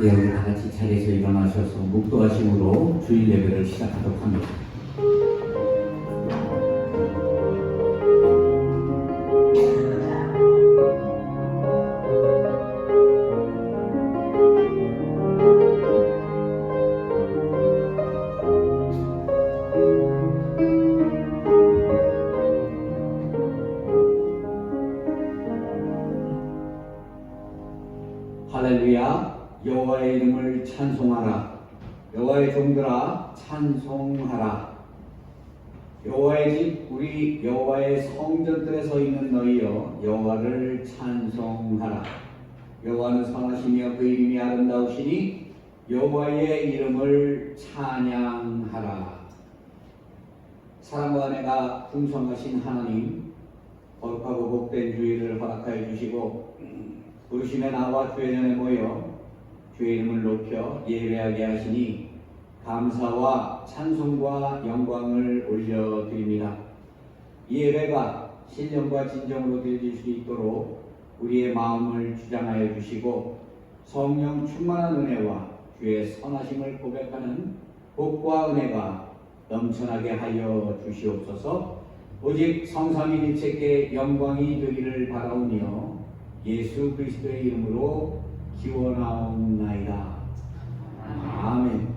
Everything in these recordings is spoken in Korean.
예, 우리 다 같이 자리에서 일어나셔서 묵도하심으로 주일 예배를 시작하도록 합니다. 할렐루야. 여호와의 이름을 찬송하라. 여호와의 종들아 찬송하라. 여호와의 집 우리 여호와의 성전들에 서 있는 너희여 여호와를 찬송하라. 여호와는 선하시며 그 이름이 아름다우시니 여호와의 이름을 찬양하라. 사랑과 은혜가 풍성하신 하나님, 거룩하고 복된 주일을 허락하여 주시고 부르심에 나와 주의 전에 모여 주의 이름을 높여 예배하게 하시니 감사와 찬송과 영광을 올려드립니다. 이 예배가 신령과 진정으로 드려질 수 있도록 우리의 마음을 주장하여 주시고 성령 충만한 은혜와 주의 선하심을 고백하는 복과 은혜가 넘쳐나게 하여 주시옵소서. 오직 성삼위일체께 영광이 되기를 바라오며 예수 그리스도의 이름으로 기원하옵나이다. 아멘.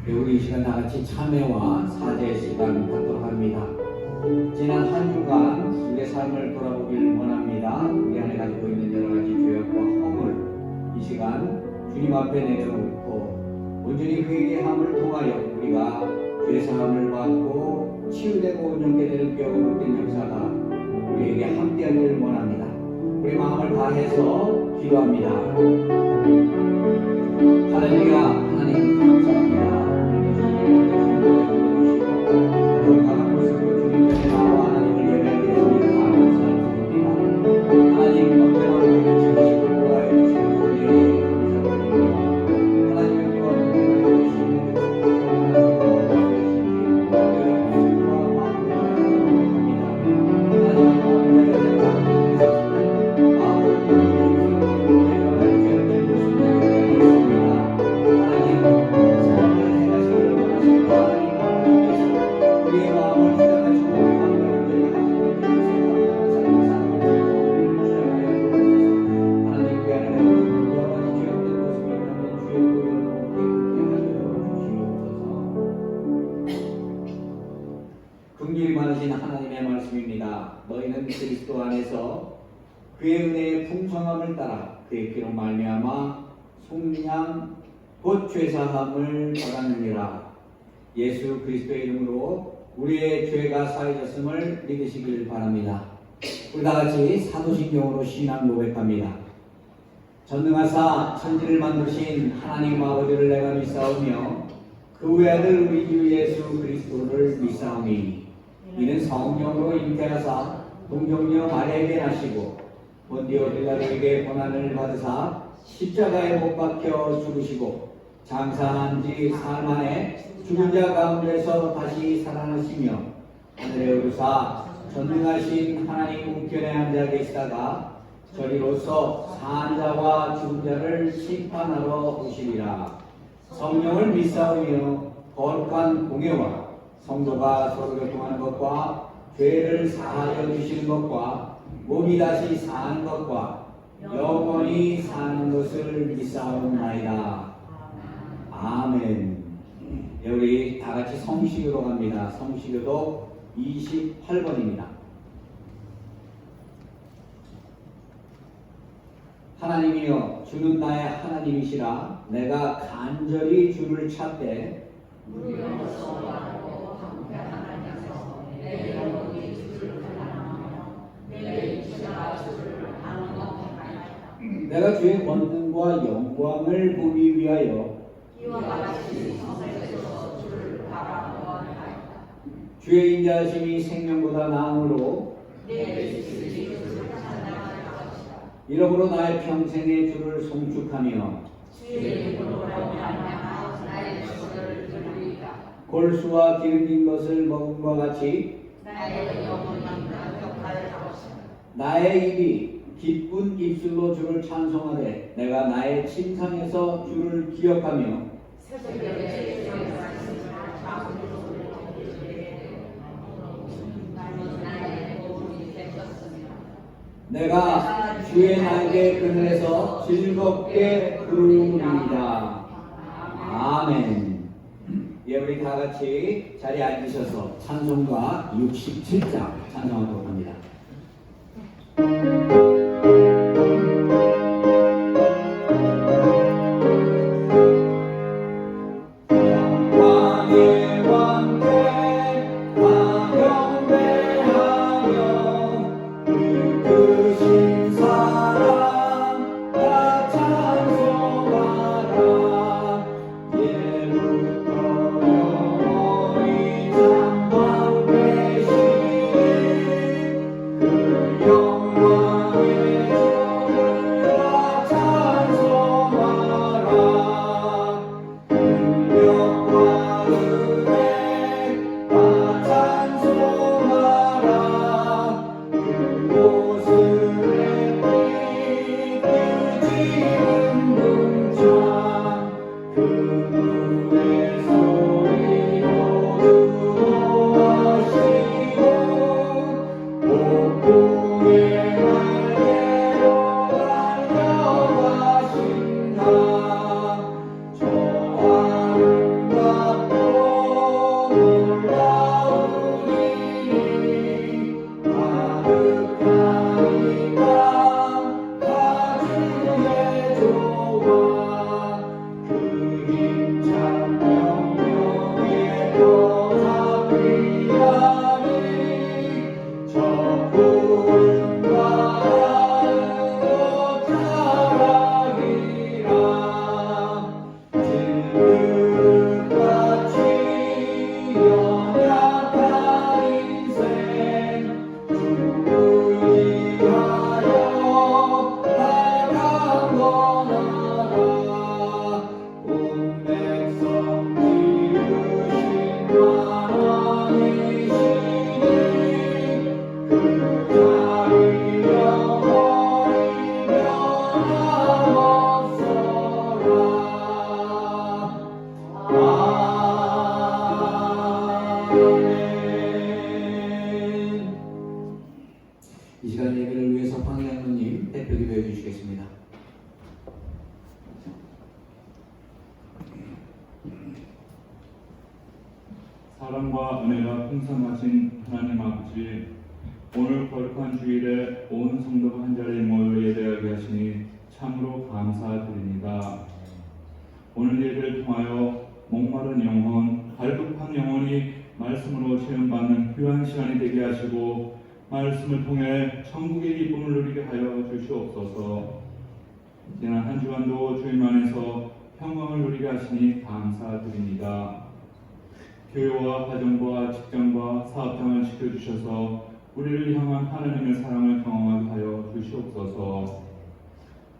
우리 이 시간 다 같이 참회와 사죄 시간 갖도록 합니다. 지난 한 주간 우리의 삶을 돌아보길 원합니다. 우리 안에 가지고 있는 여러 가지 죄악과 허물 이 시간 주님 앞에 내려놓고 온전히 회개함을 통하여 우리가 죄 사함을 받고 치유되고 온전케 되는 뼈가 역사가 우리에게 함께하기를 원합니다. 우리 마음을 다해서 기도합니다. 할렐루야. 하나님 감사합니다. 건강한 모습으로 주님 전에 나와 하나님을 예배하게 되시니 감사드립니다. 하나님 언제나 우리를 지키시고 보호하여 주시는 은혜에 감사드립니다. 하나님의 영광을 보호하여 주시는 긍휼이 많으신 하나님의 말씀입니다. 너희는 그리스도 안에서 그의 은혜의 풍성함을 따라 그의 피로 말미암아 속량 곧 죄사함을 받았느니라. 예수 그리스도의 이름으로 우리의 죄가 사해졌음을 믿으시길 바랍니다. 우리 다같이 사도신경으로 신앙 고백합니다. 전능하사 천지를 만드신 하나님 아버지를 내가 믿사오며 그 외아들 우리 주 예수 그리스도를 믿사오니 이는 성령으로 잉태하사 동정녀 마리아에게 나시고 본디오 빌라도에게 고난을 받으사 십자가에 못 박혀 죽으시고 장사한 지 사흘 만에 죽은 자 가운데서 다시 살아나시며 하늘에 오르사 전능하신 하나님 우편에 앉아 계시다가 저리로서 사한 자와 죽은 자를 심판하러 오시리라. 성령을 믿사오며 거룩한 공예와 성도가 서로 교통하는 것과 죄를 사하여 주시는 것과 몸이 다시 사는 것과 영원히 사는 것을 믿사옵나이다. 아멘. 네, 우리 다 같이 성시교로 갑니다. 성시교도 28번입니다. 하나님이여 주는 나의 하나님이시라. 내가 간절히 주를 찾되 내가 주의 권능과 영광을 보기 위하여 주의 인자하심이 생명보다 나음으로 이러므로 나의 평생의 주를 송축하며 골수와 기름진 것을 먹음과 같이 나의 입이 기쁜 입술로 주를 찬송하되 내가 나의 침상에서 주를 기억하며 내가 주의 날개 그늘에서 즐겁게 부르리이다. 아멘. 예, 우리 다 같이 자리에 앉으셔서 찬송가 67장 찬송하도록 합니다. 이 시간 예배를 위해서 황양로님 대표 기도해 주시겠습니다. 사랑과 은혜가 풍성하신 하나님 아버지, 오늘 거룩한 주일에 온 성도가 한자리에 모여 예배하게 하시니 참으로 감사드립니다. 오늘 예배를 통하여 목마른 영혼, 갈급한 영혼이 말씀으로 체험받는 귀한 시간이 되게 하시고 말씀을 통해 천국의 기쁨을 누리게 하여 주시옵소서. 지난 한 주간도 주님 안에서 평강을 누리게 하시니 감사드립니다. 교회와 가정과 직장과 사업장을 지켜주셔서 우리를 향한 하나님의 사랑을 경험하게 하여 주시옵소서.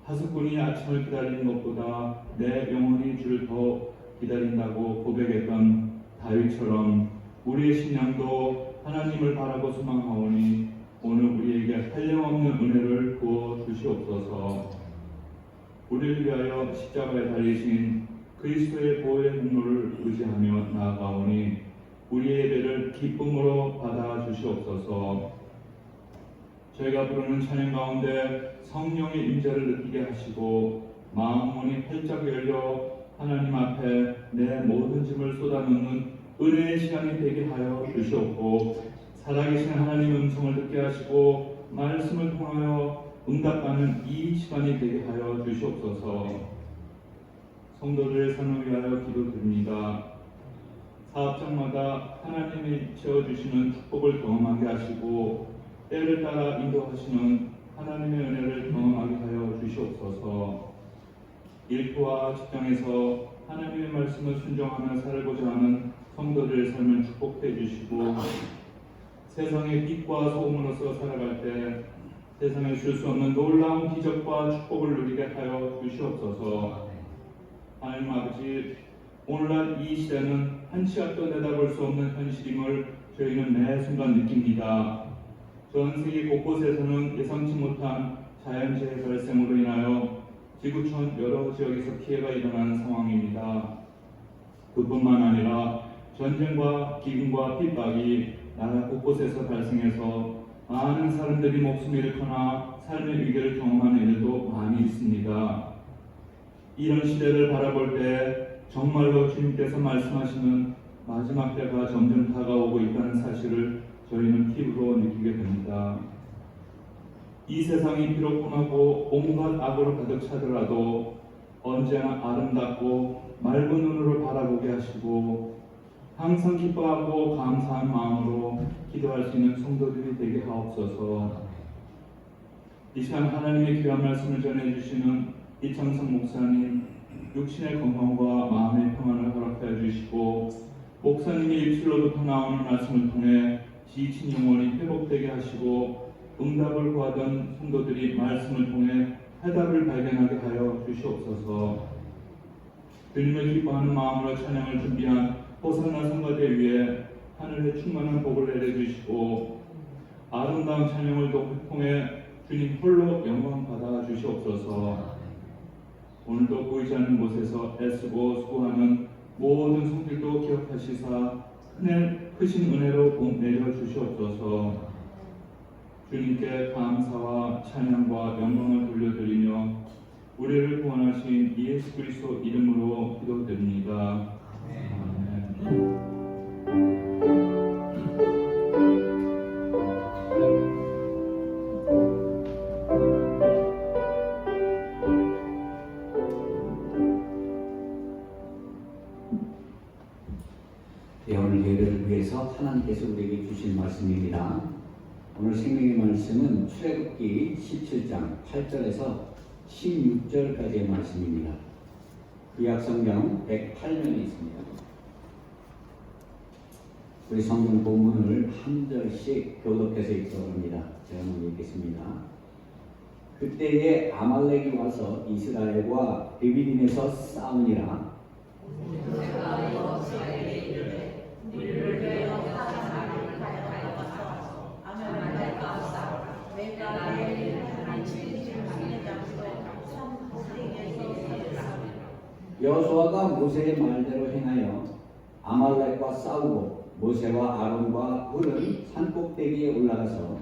하숙군이 아침을 기다리는 것보다 내 영혼이 주를 더 기다린다고 고백했던 다윗처럼 우리의 신앙도 하나님을 바라고 소망하오니 오늘 우리에게 한량없는 은혜를 부어 주시옵소서. 우리를 위하여 십자가에 달리신 그리스도의 보혈의 눈물을 의지하며 나아가오니 우리의 예배를 기쁨으로 받아 주시옵소서. 저희가 부르는 찬양 가운데 성령의 임재를 느끼게 하시고 마음 문이 활짝 열려 하나님 앞에 내 모든 짐을 쏟아놓는 은혜의 시간이 되게 하여 주시옵고 살아계신 하나님의 음성을 듣게 하시고 말씀을 통하여 응답하는 이 시간이 되게 하여 주시옵소서. 성도들의 삶을 위하여 기도드립니다. 사업장마다 하나님이 채워주시는 축복을 경험하게 하시고 때를 따라 인도하시는 하나님의 은혜를 경험하게 하여 주시옵소서. 일터와 직장에서 하나님의 말씀을 순종하며 살고자 하는 성도들의 삶을 축복해 주시고 세상의 빛과 소금으로서 살아갈 때 세상에 줄 수 없는 놀라운 기적과 축복을 누리게 하여 주시옵소서. 하나님 아버지, 오늘날 이 시대는 한치 앞도 내다볼 수 없는 현실임을 저희는 매 순간 느낍니다. 전 세계 곳곳에서는 예상치 못한 자연재해 발생으로 인하여 지구촌 여러 지역에서 피해가 일어나는 상황입니다. 그뿐만 아니라 전쟁과 기근과 핍박이 나라 곳곳에서 발생해서 많은 사람들이 목숨을 잃거나 삶의 위기를 경험하는 일도 많이 있습니다. 이런 시대를 바라볼 때 정말로 주님께서 말씀하시는 마지막 때가 점점 다가오고 있다는 사실을 저희는 피부로 느끼게 됩니다. 이 세상이 비록 험하고 온갖 악으로 가득 차더라도 언제나 아름답고 맑은 눈으로 바라보게 하시고 항상 기뻐하고 감사한 마음으로 기도할 수 있는 성도들이 되게 하옵소서. 이 시간 하나님의 귀한 말씀을 전해주시는 이창성 목사님 육신의 건강과 마음의 평안을 허락하여 주시고 목사님의 입술로부터 나오는 말씀을 통해 지친 영혼이 회복되게 하시고 응답을 구하던 성도들이 말씀을 통해 해답을 발견하게 하여 주시옵소서. 주님을 기뻐하는 마음으로 찬양을 준비한 호산나 성가대 위에 하늘의 충만한 복을 내려주시고 아름다운 찬양을 통해 주님 홀로 영광 받아 주시옵소서. 오늘도 보이지 않는 곳에서 애쓰고 수고하는 모든 성들도 기억하시사 크신 은혜로 복 내려 주시옵소서. 주님께 감사와 찬양과 영광을 돌려드리며 우리를 구원하신 예수 그리스도 이름으로 기도드립니다. 아멘. 오늘 예배를 위해서 하나님께서 우리에게 주신 말씀입니다. 오늘 생명의 말씀은 출애굽기 17장 8절에서 16절까지의 말씀입니다. 구약성경 108면이 있습니다. 우리 성경 본문을 한 절씩 교독해서 읽도록 합니다. 제가 한번 읽겠습니다. 그때에 아말렉이 와서 이스라엘과 르비딤에서 싸우니라. 여호수아가 모세의 말대로 행하여 아말렉과 싸우고 모세와 아론과 홀은 산꼭대기에 올라가서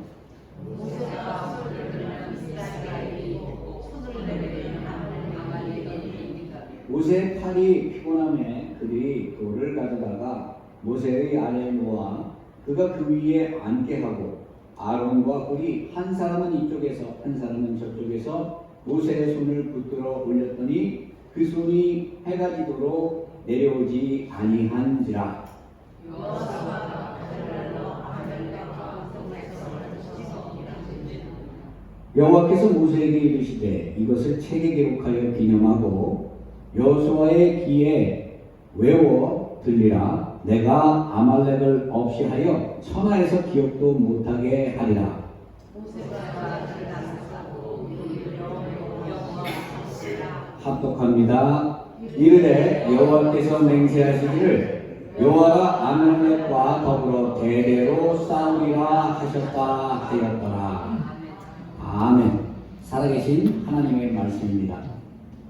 모세의 팔이 피곤함에 그들이 돌을 가져다가 모세의 아래에 놓아 그가 그 위에 앉게 하고 아론과 홀이 한 사람은 이쪽에서 한 사람은 저쪽에서 모세의 손을 붙들어 올렸더니 그 손이 해가 지도록 내려오지 아니한지라. 여호와께서 모세에게 이르시되 이것을 책에 기록하여 기념하고 여호수아의 귀에 외워 들리라. 내가 아말렉을 없이 하여 천하에서 기억도 못하게 하리라. 합독합니다. 이르되 여호와께서 맹세하시기를 여호와가 아말렉과 더불어 대대로 싸우리라 하셨다 하였더라. 아멘. 살아계신 하나님의 말씀입니다.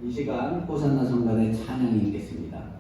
이 시간 호산나 성가대 찬양이 있겠습니다.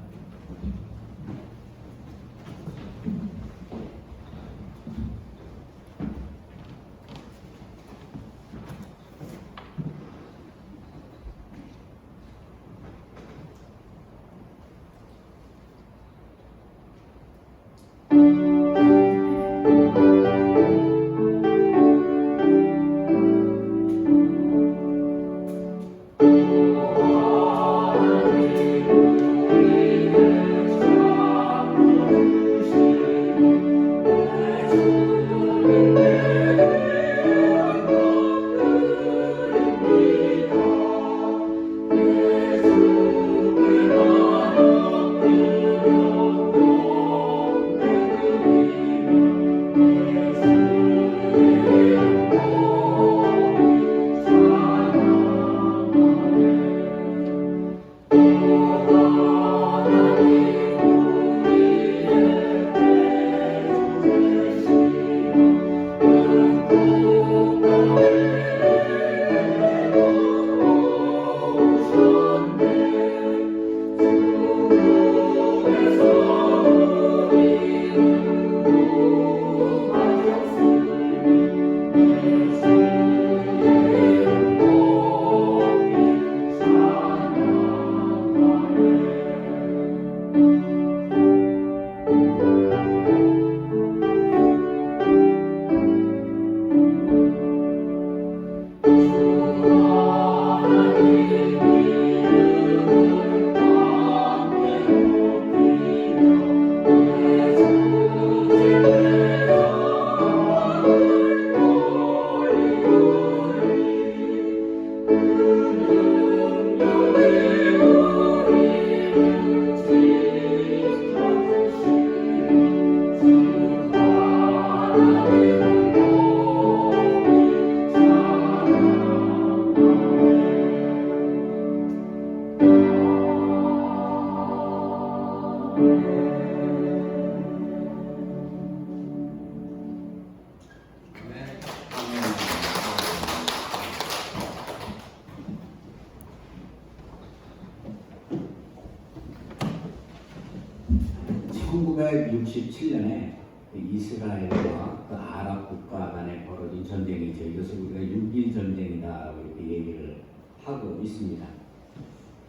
(1967년에) 이스라엘과 그 아랍 국가 간에 벌어진 전쟁이죠. 이것을 우리가 6.1 전쟁이다 이렇게 얘기를 하고 있습니다.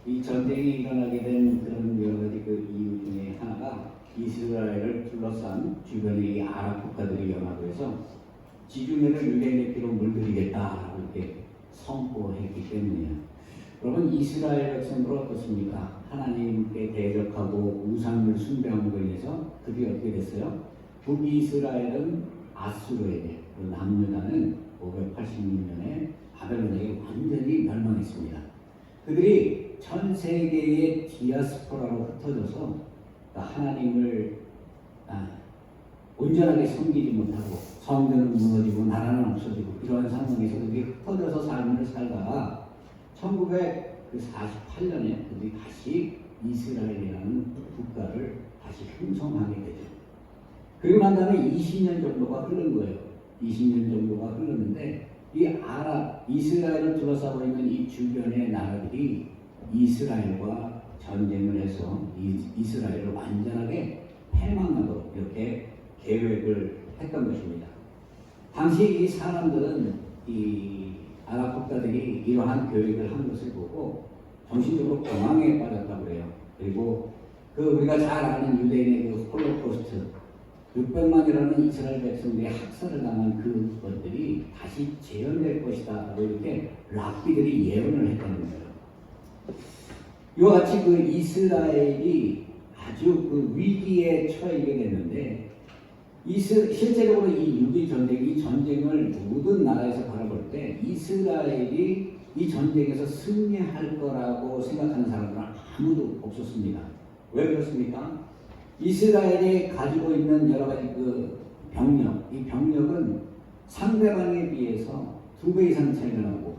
이 전쟁이 일어나게 된 그런 여러 가지 그 이유 중에 하나가 이스라엘을 둘러싼 주변의 이 아랍 국가들이 연합해서 지중해를 유대인의 피로 물들이겠다 이렇게 선포했기 때문이에요. 여러분, 이스라엘 백성들은 어떻습니까? 하나님께 대적하고 우상을 숭배함으로 인해서 그들이 어떻게 됐어요? 북이스라엘은 아수르에게, 남유다는 586년에 바벨론에게 완전히 멸망했습니다. 그들이 전 세계의 디아스포라로 흩어져서 하나님을 온전하게 섬기지 못하고 성전은 무너지고 나라는 없어지고 이러한 상황에서 그들이 흩어져서 삶을 살다가 1948년에 그들이 다시 이스라엘이라는 국가를 다시 형성하게 되죠. 그리고 난 다음에 20년 정도가 흐른 거예요. 20년 정도가 흘렀는데 이 이스라엘을 둘러싸고 있는 이 주변의 나라들이 이스라엘과 전쟁을 해서 이스라엘을 완전하게 패망하도록 이렇게 계획을 했던 것입니다. 당시 이 사람들은 이 아랍 국가들이 이러한 계획을 한 것을 보고 정신적으로 공황에 빠졌다고 해요. 그리고 우리가 잘 아는 유대인의 그 홀로코스트 600만이라는 이스라엘 백성들이 학살을 당한 그것들이 다시 재현될 것이다 이렇게 랍비들이 예언을 했다는 거예요. 이와 같이 그 이스라엘이 아주 그 위기에 처하게 됐는데 실제적으로 이 6.1 전쟁, 이 전쟁을 모든 나라에서 바라볼 때 이스라엘이 이 전쟁에서 승리할 거라고 생각하는 사람들은 아무도 없었습니다. 왜 그렇습니까? 이스라엘이 가지고 있는 여러 가지 그 병력, 이 병력은 상대방에 비해서 2배 이상 차이가 나고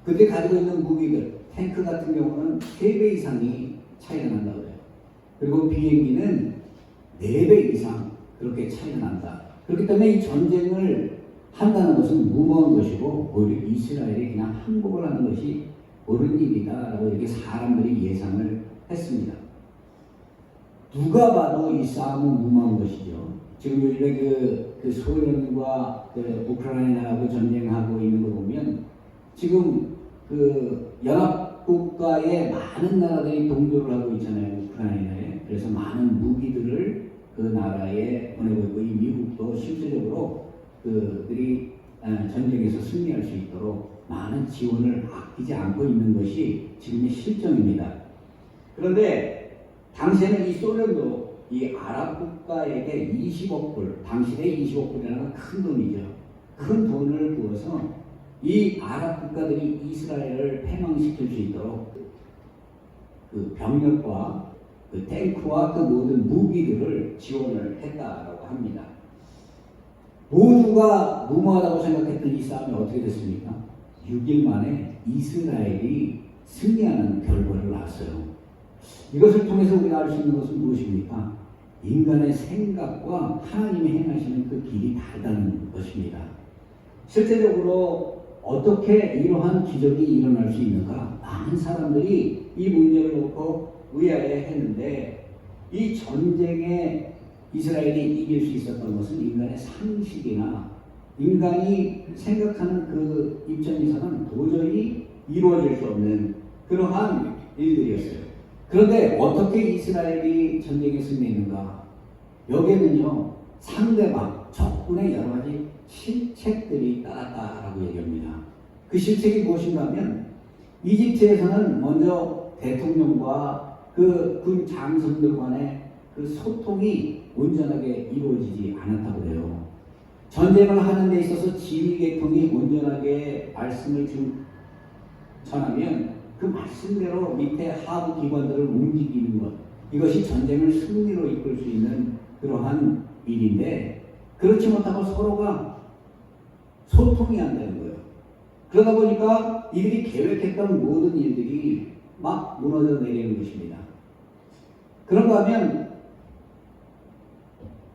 그들이 가지고 있는 무기들, 탱크 같은 경우는 3배 이상이 차이가 난다고 해요. 그리고 비행기는 4배 이상 그렇게 차이가 난다. 그렇기 때문에 이 전쟁을 한다는 것은 무모한 것이고 오히려 이스라엘이 그냥 항복을 하는 것이 옳은 일이다라고 이렇게 사람들이 예상을 했습니다. 누가 봐도 이 싸움은 무모한 것이죠. 지금 요즘에 그 소련과 우크라이나하고 전쟁하고 있는 거 보면 지금 그 연합국가의 많은 나라들이 동조를 하고 있잖아요. 우크라이나에. 그래서 많은 무기들을 그 나라에 보내고 있고 이 미국도 실질적으로 그들이 전쟁에서 승리할 수 있도록 많은 지원을 아끼지 않고 있는 것이 지금의 실정입니다. 그런데 당시에는 이 소련도 이 아랍 국가에게 20억 불, 당시에 20억 불이라는 큰 돈이죠. 큰 돈을 부어서 이 아랍 국가들이 이스라엘을 패망시킬 수 있도록 그 병력과 그 탱크와 그 모든 무기들을 지원을 했다라고 합니다. 모두가 무모하다고 생각했던 이 싸움이 어떻게 됐습니까? 6일 만에 이스라엘이 승리하는 결과를 낳았어요. 이것을 통해서 우리가 알 수 있는 것은 무엇입니까? 인간의 생각과 하나님이 행하시는 그 길이 다르다는 것입니다. 실제적으로 어떻게 이러한 기적이 일어날 수 있는가? 많은 사람들이 이 문제를 놓고 의아해했는데 이 전쟁에 이스라엘이 이길 수 있었던 것은 인간의 상식이나 인간이 생각하는 그 입장에서는 도저히 이루어질 수 없는 그러한 일들이었어요. 그런데 어떻게 이스라엘이 전쟁에 승리했는가? 여기에는요, 상대방, 적군의 여러 가지 실책들이 따랐다라고 얘기합니다. 그 실책이 무엇인가 하면 이집트에서는 먼저 대통령과 그 군 장성들 간의 그 소통이 온전하게 이루어지지 않았다고 해요. 전쟁을 하는 데 있어서 지휘계통이 온전하게 말씀을 전하면 그 말씀대로 밑에 하부 기관들을 움직이는 것, 이것이 전쟁을 승리로 이끌 수 있는 그러한 일인데 그렇지 못하고 서로가 소통이 안 되는 거예요. 그러다 보니까 이들이 계획했던 모든 일들이 막 무너져 내리는 것입니다. 그런가 하면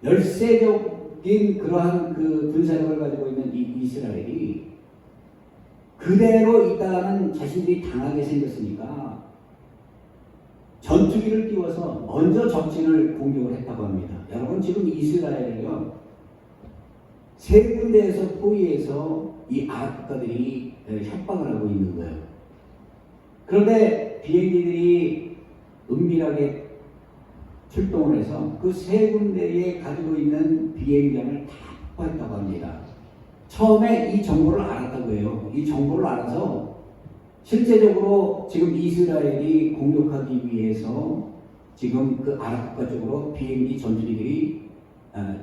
열세적인 그러한 그 군사력을 가지고 있는 이 이스라엘이 그대로 있다가는 자신들이 당하게 생겼으니까 원수기를 띄워서 먼저 적진을 공격을 했다고 합니다. 여러분 지금 이스라엘을요 세 군데에서 포위해서 이 아랍 국가들이 협박을 하고 있는 거예요. 그런데 비행기들이 은밀하게 출동을 해서 그 세 군데에 가지고 있는 비행장을 다 폭파했다고 합니다. 처음에 이 정보를 알았다고 해요. 이 정보를 알아서 실제적으로 지금 이스라엘이 공격하기 위해서 지금 그 아랍 국가 쪽으로 비행기 전투기들이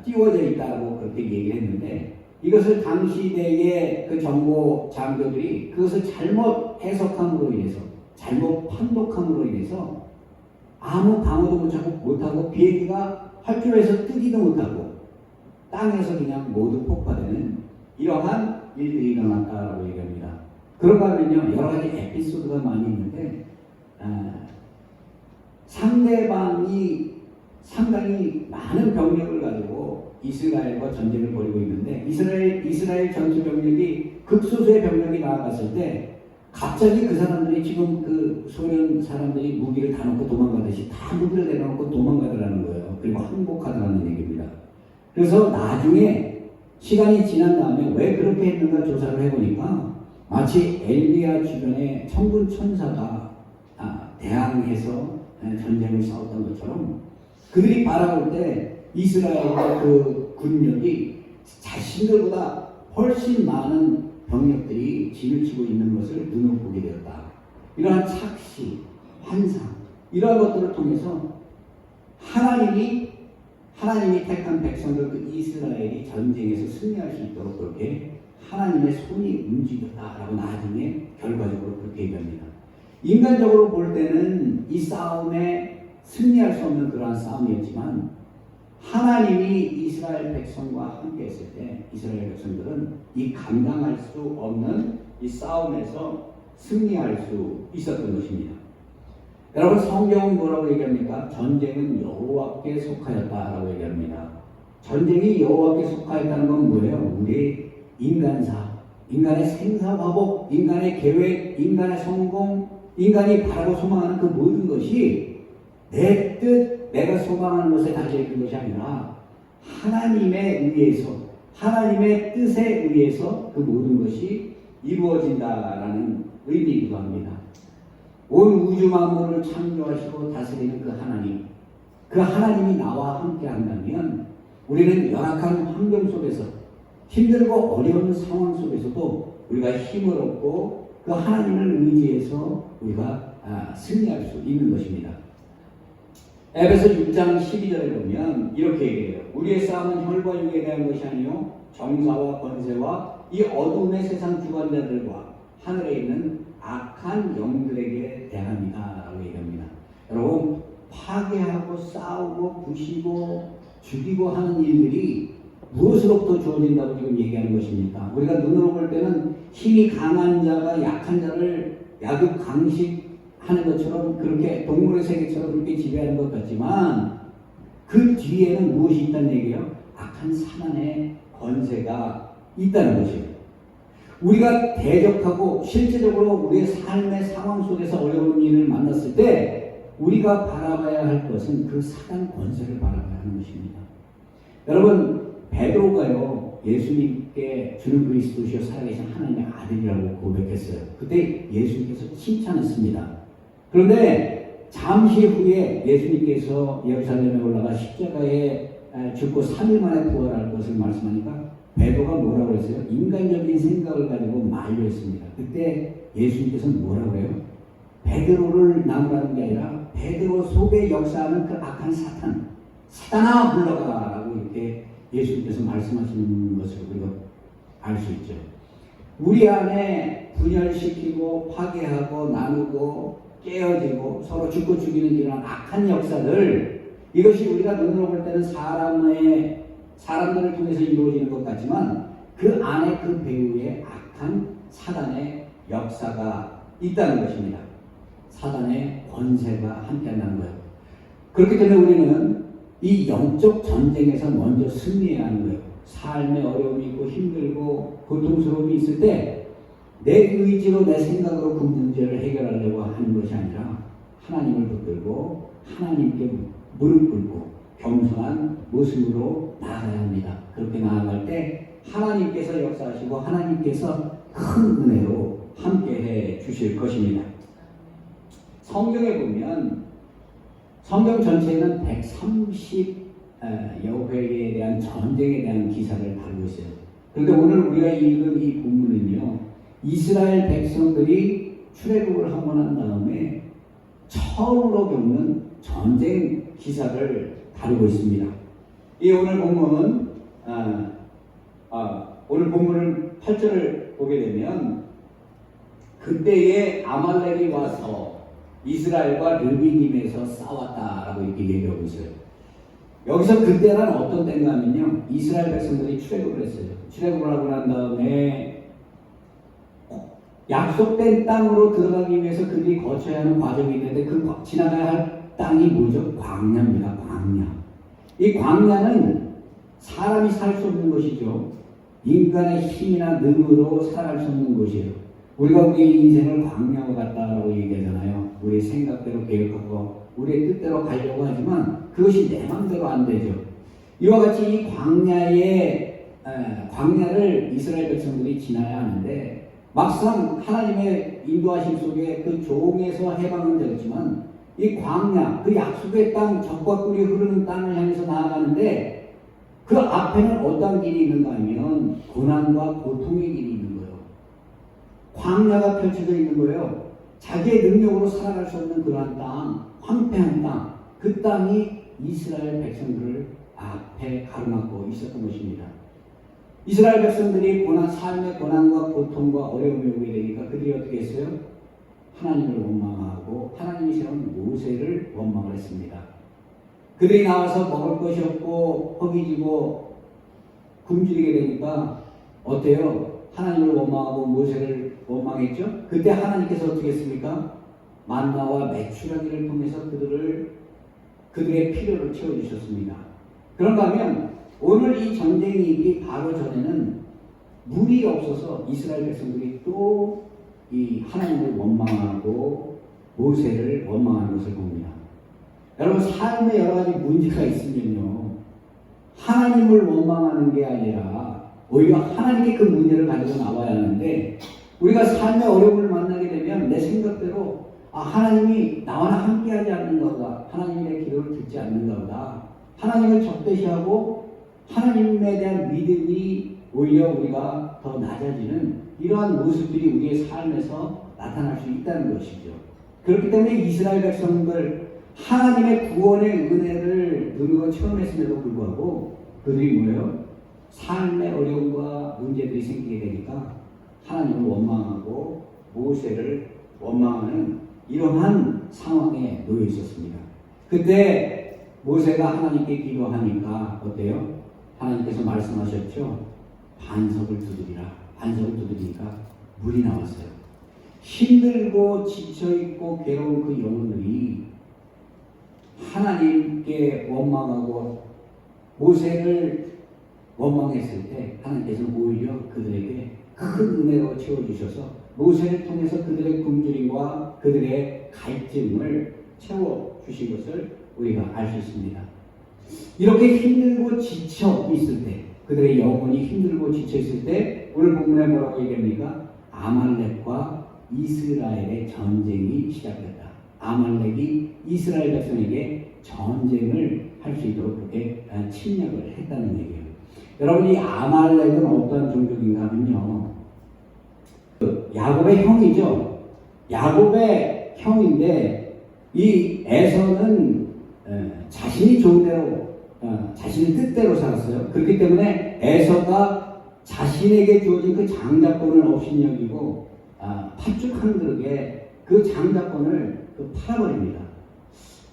띄워져 있다고 그렇게 얘기를 했는데, 이것을 당시대의 그 정보 장교들이 그것을 잘못 해석함으로 인해서, 잘못 판독함으로 인해서 아무 방어도 못하고 비행기가 활주로에서 뜨지도 못하고 땅에서 그냥 모두 폭파되는 이러한 일들이 일어났다라고 얘기합니다. 그런가 하면요, 여러 가지 에피소드가 많이 있는데, 상대방이 상당히 많은 병력을 가지고 이스라엘과 전쟁을 벌이고 있는데, 이스라엘 전투 병력이 극소수의 병력이 나아갔을 때 갑자기 그 사람들이 지금 그 소련 사람들이 무기를 다 놓고 도망가듯이 다 무기를 내려놓고 도망가더라는 거예요. 그리고 항복하더라는 얘기입니다. 그래서 나중에 시간이 지난 다음에 왜 그렇게 했는가 조사를 해보니까 마치 엘리야 주변에 천군 천사가 대항해서 전쟁을 싸웠던 것처럼 그들이 바라볼 때 이스라엘의 그 군력이 자신들보다 훨씬 많은 병력들이 진을 치고 있는 것을 눈으로 보게 되었다. 이러한 착시, 환상, 이러한 것들을 통해서 하나님이 택한 백성들 그 이스라엘이 전쟁에서 승리할 수 있도록 그렇게 하나님의 손이 움직였다라고 나중에 결과적으로 그렇게 얘기합니다. 인간적으로 볼 때는 이 싸움에 승리할 수 없는 그러한 싸움이었지만, 하나님이 이스라엘 백성과 함께 했을 때 이스라엘 백성들은 이 감당할 수 없는 이 싸움에서 승리할 수 있었던 것입니다. 여러분, 성경은 뭐라고 얘기합니까? 전쟁은 여호와께 속하였다라고 얘기합니다. 전쟁이 여호와께 속하였다는 건 뭐예요? 우리의 인간사, 인간의 생사화복, 인간의 계획, 인간의 성공, 인간이 바라고 소망하는 그 모든 것이 내 뜻, 내가 소망하는 것에 달려있는 것이 아니라 하나님에 의해서, 하나님의 뜻에 의해서 그 모든 것이 이루어진다라는 의미이기도 합니다. 온 우주 만물을 창조하시고 다스리는 그 하나님이 나와 함께 한다면 우리는 열악한 환경 속에서, 힘들고 어려운 상황 속에서도 우리가 힘을 얻고 그 하나님을 의지해서 우리가 승리할 수 있는 것입니다. 에베소 6장 12절에 보면 이렇게 얘기해요. 우리의 싸움은 혈과 육에 대한 것이 아니요 정사와 권세와 이 어두움의 세상 주관자들과 하늘에 있는 악한 영들에게 대합니다 라고 얘기합니다. 여러분, 파괴하고 싸우고 부시고 죽이고 하는 일들이 무엇으로부터 주어진다고 지금 얘기하는 것입니까? 우리가 눈으로 볼 때는 힘이 강한 자가 약한 자를 약육 강식하는 것처럼, 그렇게 동물의 세계처럼 그렇게 지배하는 것 같지만 그 뒤에는 무엇이 있다는 얘기예요? 악한 사단의 권세가 있다는 것이에요. 우리가 대적하고 실제적으로 우리의 삶의 상황 속에서 어려운 일을 만났을 때 우리가 바라봐야 할 것은 그 사단 권세를 바라봐야 하는 것입니다. 여러분, 베드로가요 예수님께 주는 그리스도시요 살아계신 하나님의 아들이라고 고백했어요. 그때 예수님께서 칭찬했습니다. 그런데 잠시 후에 예수님께서 예루살렘에 올라가 십자가에 죽고 3일 만에 부활할 것을 말씀하니까 베드로가 뭐라고 했어요? 인간적인 생각을 가지고 만류했습니다. 그때 예수님께서는 뭐라고 해요? 베드로를 나무라는 게 아니라 베드로 속에 역사하는 그 악한 사탄아 물러가라 라고 이렇게 예수님께서 말씀하시는 것을 우리가 알 수 있죠. 우리 안에 분열시키고 파괴하고 나누고 깨어지고 서로 죽고 죽이는 이런 악한 역사들, 이것이 우리가 눈으로 볼 때는 사람들을 통해서 이루어지는 것 같지만 그 안에 그 배후에 악한 사단의 역사가 있다는 것입니다. 사단의 권세가 함께한다는 거예요. 그렇기 때문에 우리는 이 영적 전쟁에서 먼저 승리해야 하는 거예요. 삶에 어려움이 있고 힘들고 고통스러움이 있을 때 내 의지로 내 생각으로 그 문제를 해결하려고 하는 것이 아니라 하나님을 붙들고 하나님께 무릎 꿇고 겸손한 모습으로 나아가야 합니다. 그렇게 나아갈 때 하나님께서 역사하시고 하나님께서 큰 은혜로 함께해 주실 것입니다. 성경에 보면 성경 전체에는 130 여호회에 대한 전쟁에 대한 기사를 다루고 있어요. 그런데 오늘 우리가 읽은 이 본문은요, 이스라엘 백성들이 출애굽을 하고 난 다음에 처음으로 겪는 전쟁 기사를 다루고 있습니다. 이 오늘 본문은 오늘 본문을 8절을 보게 되면 그때에 아말렉이 와서 이스라엘과 르비딤에서 싸웠다라고 이렇게 얘기하고 있어요. 여기서 그때는 어떤 때인가 하면요, 이스라엘 백성들이 출애굽을 했어요. 출애굽을 하고 난 다음에 약속된 땅으로 들어가기 위해서 그들이 거쳐야 하는 과정이 있는데 그 지나가야 할 땅이 뭐죠? 광야입니다. 광야. 이 광야는 사람이 살 수 없는 것이죠. 인간의 힘이나 능으로 살아갈 수 없는 곳이에요. 우리가 우리의 인생을 광야와 같다라고 얘기하잖아요. 우리의 생각대로 계획하고 우리의 뜻대로 가려고 하지만 그것이 내 마음대로 안 되죠. 이와 같이 이 광야를 이스라엘 백성들이 지나야 하는데 막상 하나님의 인도하심 속에 그 종에서 해방은 되었지만 이 광야, 그 약속의 땅, 젖과 꿀이 흐르는 땅을 향해서 나아가는데 그 앞에는 어떤 길이 있는가 하면 고난과 고통의 길이 있는 거예요. 광야가 펼쳐져 있는 거예요. 자기의 능력으로 살아갈 수 없는 그러한 땅, 황폐한 땅, 그 땅이 이스라엘 백성들을 앞에 가로막고 있었던 것입니다. 이스라엘 백성들이 삶의 고난과 고통과 어려움이 오게 되니까 그들이 어떻게 했어요? 하나님을 원망하고 하나님이 세운 모세를 원망을 했습니다. 그들이 나와서 먹을 것이 없고 허기지고 굶주리게 되니까 어때요? 하나님을 원망하고 모세를 원망했죠? 그때 하나님께서 어떻게 했습니까? 만나와 메추라기를 통해서 그들의 필요를 채워주셨습니다. 그런가 하면 오늘 이 전쟁이 있기 바로 전에는 물이 없어서 이스라엘 백성들이 또 이 하나님을 원망하고 모세를 원망하는 것을 봅니다. 여러분, 삶에 여러 가지 문제가 있으면요, 하나님을 원망하는 게 아니라 오히려 하나님께 그 문제를 가지고 나와야 하는데 우리가 삶의 어려움을 만나게 되면 내 생각대로 하나님이 나와 함께하지 않는가 보다, 하나님이 내 기도를 듣지 않는가 보다, 하나님을 적대시하고 하나님에 대한 믿음이 오히려 우리가 더 낮아지는 이러한 모습들이 우리의 삶에서 나타날 수 있다는 것이죠. 그렇기 때문에 이스라엘 백성들 하나님의 구원의 은혜를 눈으로 체험했음에도 불구하고 그들이 뭐예요? 삶의 어려움과 문제들이 생기게 되니까 하나님을 원망하고 모세를 원망하는 이러한 상황에 놓여 있었습니다. 그때 모세가 하나님께 기도하니까 어때요? 하나님께서 말씀하셨죠. 반석을 두드리라. 반석을 두드리니까 물이 나왔어요. 힘들고 지쳐있고 괴로운 그 영혼들이 하나님께 원망하고 모세를 원망했을 때 하나님께서는 오히려 그들에게 큰 은혜로 채워주셔서 모세를 통해서 그들의 굶주림과 그들의 갈증을 채워주신 것을 우리가 알 수 있습니다. 이렇게 힘들고 지쳐 있을 때, 그들의 영혼이 힘들고 지쳐 있을 때 오늘 본문에 뭐라고 얘기합니까? 아말렉과 이스라엘의 전쟁이 시작됐다. 아말렉이 이스라엘 백성에게 전쟁을 할 수 있도록 그렇게 침략을 했다는 얘기예요. 여러분, 이 아말렉은 어떤 종족인가 하면요, 야곱의 형이죠. 야곱의 형인데 이 에서는 자신이 좋은 대로 자신의 뜻대로 살았어요. 그렇기 때문에 에서가 자신에게 주어진 그 장자권을 업신여기고 팥죽 그릇에 그 장자권을 팔아버립니다.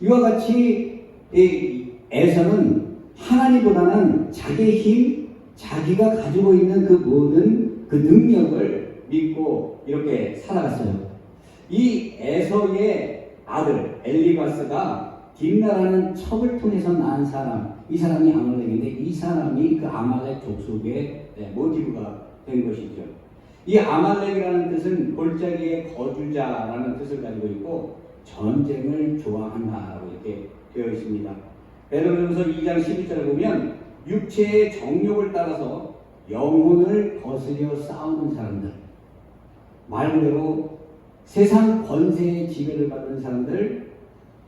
이와 같이 에서는 하나님보다는 자기의 힘, 자기가 가지고 있는 그 모든 그 능력을 믿고 이렇게 살아갔어요. 이 에서의 아들 엘리바스가 딥나라는 첩을 통해서 낳은 사람, 이 사람이 아말렉인데 이 사람이 그 아말렉 족속의 모티브가 된 것이죠. 이 아말렉이라는 뜻은 골짜기의 거주자라는 뜻을 가지고 있고 전쟁을 좋아한다라고 이렇게 되어 있습니다. 베드로전서 2장 12절에 보면 육체의 정욕을 따라서 영혼을 거스려 싸우는 사람들, 말 그대로 세상 권세의 지배를 받는 사람들,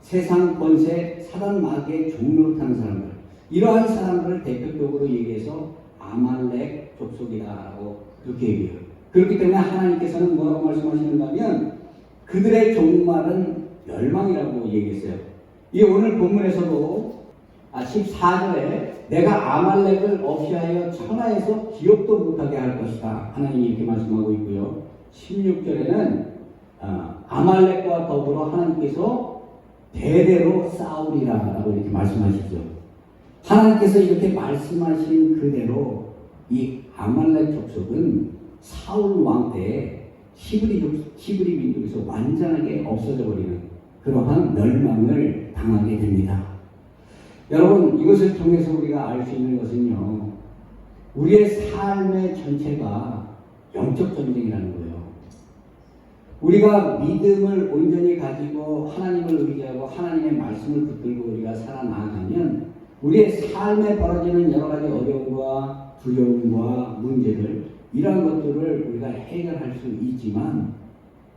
세상 권세, 사단 마귀의 종노릇하는 사람들, 이러한 사람들을 대표적으로 얘기해서 아말렉 족속이다라고 그렇게 얘기해요. 그렇기 때문에 하나님께서는 뭐라고 말씀하시는가 하면 그들의 종말은 멸망이라고 얘기했어요. 이 오늘 본문에서도 14절에 내가 아말렉을 없이 하여 천하에서 기억도 못하게 할 것이다, 하나님이 이렇게 말씀하고 있고요. 16절에는 아말렉과 더불어 하나님께서 대대로 싸우리라 라고 이렇게 말씀하시죠. 하나님께서 이렇게 말씀하신 그대로 이 아말렉 족속은 사울 왕 때에 히브리 민족에서 완전하게 없어져 버리는 그러한 멸망을 당하게 됩니다. 여러분, 이것을 통해서 우리가 알 수 있는 것은요, 우리의 삶의 전체가 영적 전쟁이라는 거예요. 우리가 믿음을 온전히 가지고 하나님을 의지하고 하나님의 말씀을 붙들고 우리가 살아나가면 우리의 삶에 벌어지는 여러 가지 어려움과 두려움과 문제들, 이러한 것들을 우리가 해결할 수 있지만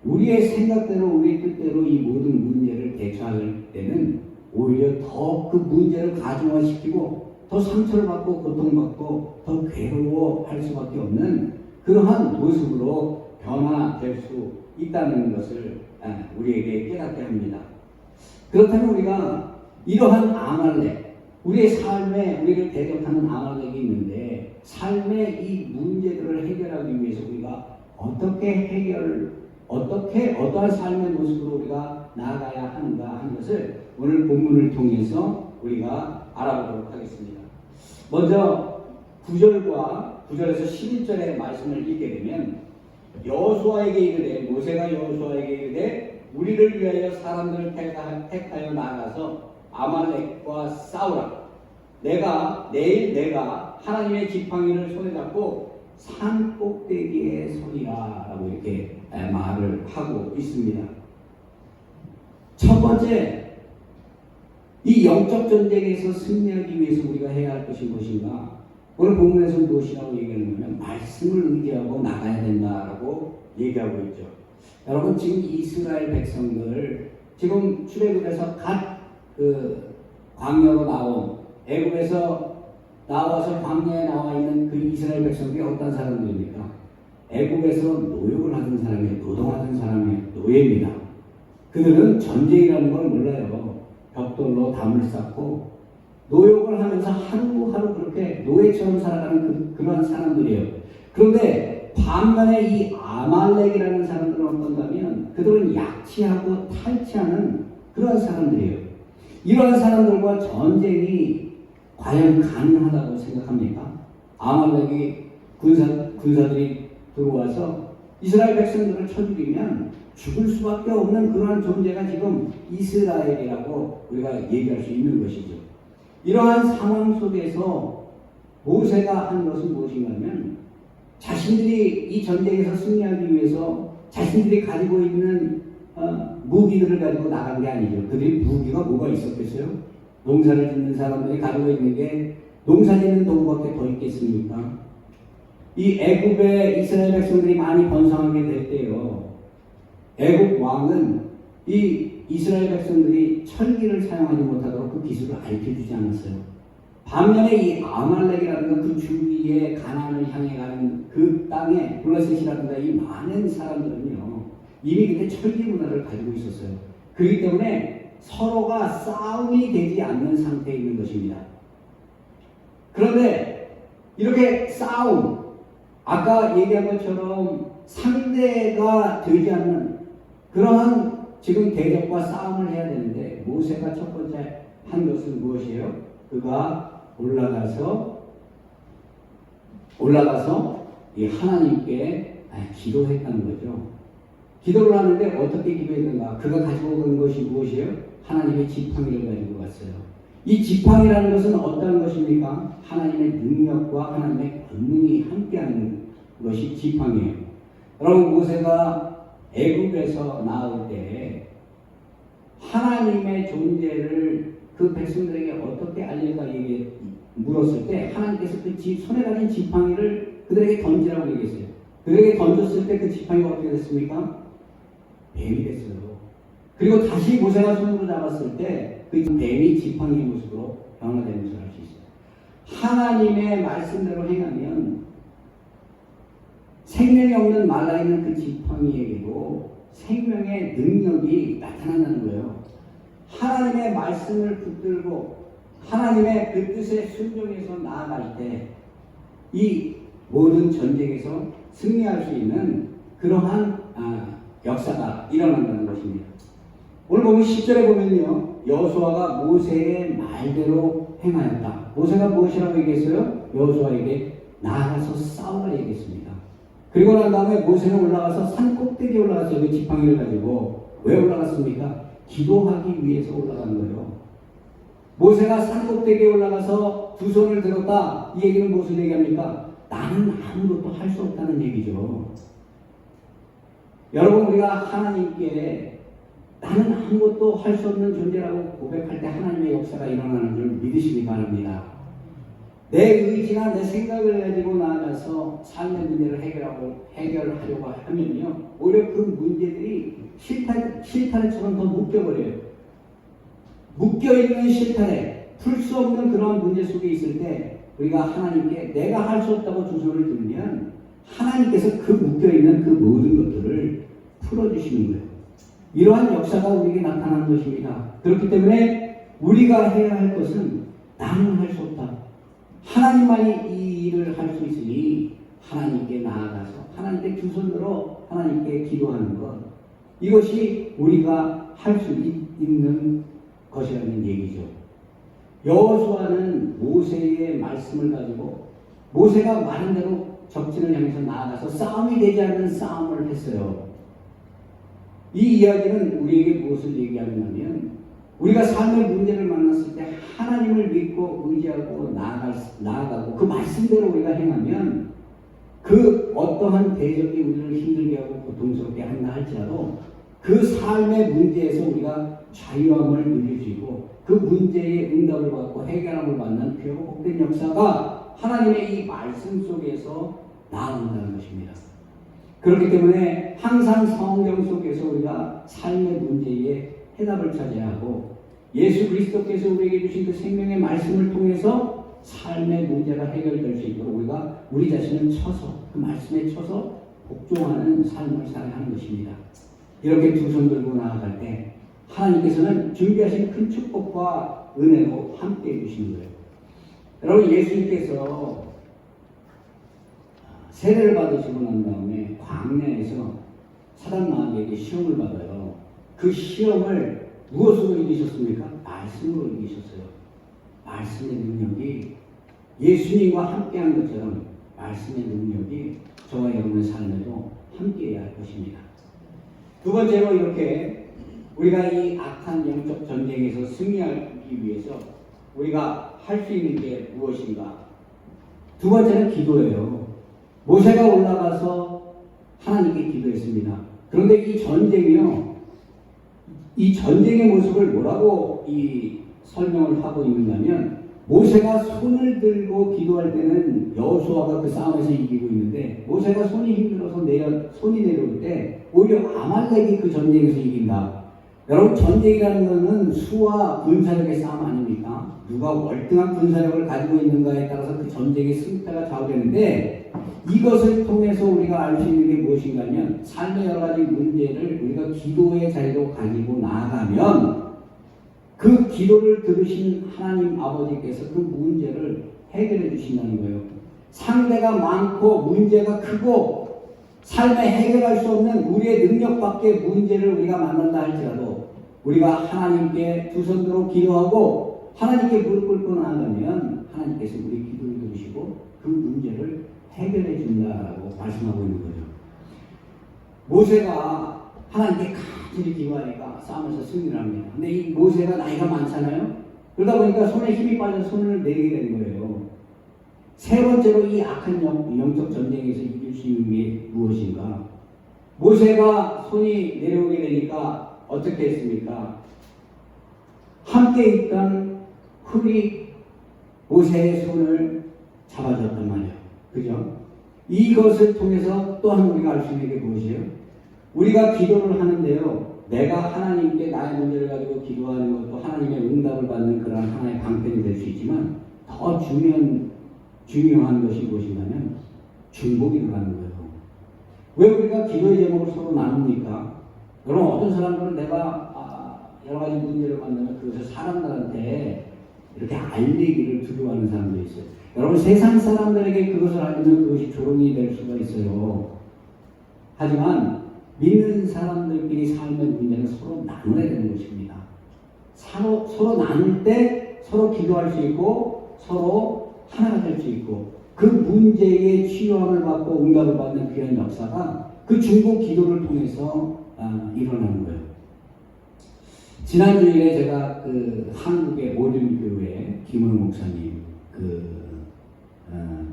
우리의 생각대로 우리의 뜻대로 이 모든 문제를 대처할 때는 오히려 더 그 문제를 가중화시키고 더 상처를 받고 고통받고 더 괴로워할 수밖에 없는 그러한 모습으로 변화될 수 있다는 것을 우리에게 깨닫게 합니다. 그렇다면 우리가 이러한 아말렉, 우리의 삶에 우리를 대적하는 아말렉이 있는데 삶의 이 문제들을 해결하기 위해서 우리가 어떠한 삶의 모습으로 우리가 나아가야 하는가 하는 것을 오늘 본문을 통해서 우리가 알아보도록 하겠습니다. 먼저 9절에서 11절의 말씀을 읽게 되면 여호수아에게 이르되, 모세가 여호수아에게 이르되 우리를 위하여 사람들을 택하여 나가서 아말렉과 싸우라. 내일 내가 하나님의 지팡이를 손에 잡고 산 꼭대기에 서리라 라고 이렇게 말을 하고 있습니다. 첫 번째, 이 영적 전쟁에서 승리하기 위해서 우리가 해야 할 것이 무엇인가? 오늘 본문에서 무엇이라고 얘기하는 거냐면 말씀을 의지하고 나가야 된다라고 얘기하고 있죠. 여러분, 지금 이스라엘 백성들 지금 출애굽에서 갓 광야로 나온, 애굽에서 나와서 광야에 나와 있는 그 이스라엘 백성들이 어떤 사람들입니까? 애굽에서 노역을 하던 사람이에요. 노동하던 사람이에요. 노예입니다. 그들은 전쟁이라는 걸 몰라요. 벽돌로 담을 쌓고 노역을 하면서 하루하루 그렇게 노예처럼 살아가는 그러한 사람들이에요. 그런데 반면에 이 아말렉이라는 사람들은 어떤가면 그들은 약취하고 탈취하는 그러한 사람들이에요. 이러한 사람들과 전쟁이 과연 가능하다고 생각합니까? 아말렉이 군사들이 들어와서 이스라엘 백성들을 쳐 죽이면 죽을 수밖에 없는 그러한 존재가 지금 이스라엘이라고 우리가 얘기할 수 있는 것이죠. 이러한 상황 속에서 모세가 한 것은 무엇인가 하면 자신들이 이 전쟁에서 승리하기 위해서 자신들이 가지고 있는 무기들을 가지고 나간 게 아니죠. 그들이 무기가 뭐가 있었겠어요? 농사를 짓는 사람들이 가지고 있는 게 농사 짓는 도구밖에 더 있겠습니까? 이 애굽에 이스라엘 백성들이 많이 번성하게 될 때요, 애굽 왕은 이 이스라엘 백성들이 철기를 사용하지 못하도록 그 기술을 알려주지 않았어요. 반면에 이 아말렉이라든가 그 주위에 가나안을 향해 가는 그 땅에 블레셋이라든가 이 많은 사람들은요 이미 그때 철기 문화를 가지고 있었어요. 그렇기 때문에 서로가 싸움이 되지 않는 상태에 있는 것입니다. 그런데 이렇게 싸움, 아까 얘기한 것처럼 상대가 되지 않는 그러한 지금 대적과 싸움을 해야 되는데 모세가 첫 번째 한 것은 무엇이에요? 그가 올라가서 이 하나님께 기도했다는 거죠. 기도를 하는데 어떻게 기도했는가? 그가 가지고 간 것이 무엇이에요? 하나님의 지팡이를 가지고 갔어요. 이 지팡이라는 것은 어떤 것입니까? 하나님의 능력과 하나님의 권능이 함께하는 것이 지팡이에요. 여러분, 모세가 애굽에서 나올 때 하나님의 존재를 그 백성들에게 어떻게 알릴까 물었을 때 하나님께서 그 손에 가진 지팡이를 그들에게 던지라고 얘기했어요. 그들에게 던졌을 때 그 지팡이가 어떻게 됐습니까? 뱀이 됐어요. 그리고 다시 모세가 손으로 잡았을 때 그 뱀이 지팡이의 모습으로 변화되는 것을 알 수 있어요. 하나님의 말씀대로 행하면 생명이 없는 말라있는 그 지팡이에게도 생명의 능력이 나타난다는 거예요. 하나님의 말씀을 붙들고 하나님의 그 뜻에 순종해서 나아갈 때 이 모든 전쟁에서 승리할 수 있는 그러한 역사가 일어난다는 것입니다. 오늘 보면 10절에 보면요, 여호수아가 모세의 말대로 행하였다. 모세가 무엇이라고 얘기했어요? 여호수아에게 나아가서 싸우라 얘기했습니다. 그리고 난 다음에 모세는 올라가서 산 꼭대기에 올라갔어요. 그 지팡이를 가지고. 왜 올라갔습니까? 기도하기 위해서 올라간 거예요. 모세가 산 꼭대기에 올라가서 두 손을 들었다. 이 얘기는 무슨 얘기합니까? 나는 아무것도 할 수 없다는 얘기죠. 여러분, 우리가 하나님께 나는 아무것도 할 수 없는 존재라고 고백할 때 하나님의 역사가 일어나는 줄 믿으시기 바랍니다. 내 의지나 내 생각을 가지고 나아가서 삶의 문제를 해결하려고 하면요, 오히려 그 문제들이 실타래처럼 더 묶여버려요. 묶여있는 실타래, 풀 수 없는 그런 문제 속에 있을 때 우리가 하나님께 내가 할 수 없다고 두 손을 들면 하나님께서 그 묶여있는 그 모든 것들을 풀어주시는 거예요. 이러한 역사가 우리에게 나타나는 것입니다. 그렇기 때문에 우리가 해야 할 것은 나는 할 수 없다. 하나님만이 이 일을 할 수 있으니 하나님께 나아가서 하나님께 두 손으로 하나님께 기도하는 것, 이것이 우리가 할 수 있는 것이라는 얘기죠. 여호수아는 모세의 말씀을 가지고 모세가 말한 대로 적진을 향해서 나아가서 싸움이 되지 않는 싸움을 했어요. 이 이야기는 우리에게 무엇을 얘기하냐면 우리가 삶의 문제를 만났을 때 하나님을 믿고 의지하고 나아가고 그 말씀대로 우리가 행하면 그 어떠한 대적이 우리를 힘들게 하고 고통스럽게 한다 할지라도 그 삶의 문제에서 우리가 자유함을 누릴 수 있고 그 문제의 응답을 받고 해결함을 받는 귀하고 복된 역사가 하나님의 이 말씀 속에서 나온다는 것입니다. 그렇기 때문에 항상 성경 속에서 우리가 삶의 문제에 해답을 찾아야 하고 예수 그리스도께서 우리에게 주신 그 생명의 말씀을 통해서 삶의 문제가 해결될 수 있도록 우리가 우리 자신을 쳐서 그 말씀에 쳐서 복종하는 삶을 살아야 하는 것입니다. 이렇게 두 손 들고 나아갈 때 하나님께서는 준비하신 큰 축복과 은혜로 함께 해주시는 거예요. 여러분, 예수님께서 세례를 받으시고 난 다음에 광야에서 사단 마귀에게 시험을 받아요. 그 시험을 무엇으로 이기셨습니까? 말씀으로 이기셨어요. 말씀의 능력이 예수님과 함께한 것처럼 말씀의 능력이 저와 여러분의 삶에도 함께해야 할 것입니다. 두 번째로 이렇게 우리가 이 악한 영적 전쟁에서 승리하기 위해서 우리가 할 수 있는 게 무엇인가? 두 번째는 기도예요. 모세가 올라가서 하나님께 기도했습니다. 그런데 이 전쟁이요, 이 전쟁의 모습을 뭐라고 설명을 하고 있는가면 모세가 손을 들고 기도할 때는 여호수아가 그 싸움에서 이기고 있는데 모세가 손이 힘들어서 손이 내려올 때 오히려 아말렉이 그 전쟁에서 이긴다. 여러분, 전쟁이라는 것은 수와 군사력의 싸움 아닙니까? 누가 월등한 군사력을 가지고 있는가에 따라서 그 전쟁의 승패가 좌우되는데 이것을 통해서 우리가 알 수 있는 게 무엇인가 하면 삶의 여러 가지 문제를 우리가 기도의 자리로 가지고 나아가면 그 기도를 들으신 하나님 아버지께서 그 문제를 해결해 주신다는 거예요. 상대가 많고 문제가 크고 삶에 해결할 수 없는 우리의 능력 밖의 문제를 우리가 만난다 할지라도 우리가 하나님께 두 손 들어 기도하고 하나님께 무릎 꿇고 나아가면 하나님께서 우리 기도를 들으시고 그 문제를 해결해 준다라고 말씀하고 있는 거죠. 모세가 하나님께 간절히 기도하니까 싸움에서 승리를 합니다. 근데 이 모세가 나이가 많잖아요. 그러다 보니까 손에 힘이 빠져서 손을 내리게 된 거예요. 세 번째로 이 악한 영적 전쟁에서 이길 수 있는 게 무엇인가? 모세가 손이 내려오게 되니까 어떻게 했습니까? 함께 있던 훌이 모세의 손을 잡아줬단 말이에요. 그죠? 이것을 통해서 또한 우리가 알 수 있는 게 무엇이에요? 우리가 기도를 하는데요. 내가 하나님께 나의 문제를 가지고 기도하는 것도 하나님의 응답을 받는 그런 하나의 방편이 될 수 있지만 더 중요한 것이 무엇인가면 중복이 들어가는 거예요. 왜 우리가 기도의 제목을 서로 나눕니까? 여러분 어떤 사람들은 내가 여러 가지 문제를 만나면 그것을 사람들한테 이렇게 알리기를 두려워하는 사람도 있어요. 여러분 세상 사람들에게 그것을 알리면 그것이 조롱이 될 수가 있어요. 하지만 믿는 사람들끼리 삶의 문제는 서로 나눠야 되는 것입니다. 서로 나눌 때 서로 기도할 수 있고 서로 하나가 될 수 있고 그 문제의 치유함을 받고 응답을 받는 귀한 역사가 그 중보 기도를 통해서 일어나는 거예요. 지난주에 제가 그 한국의 모든 교회 김은호 목사님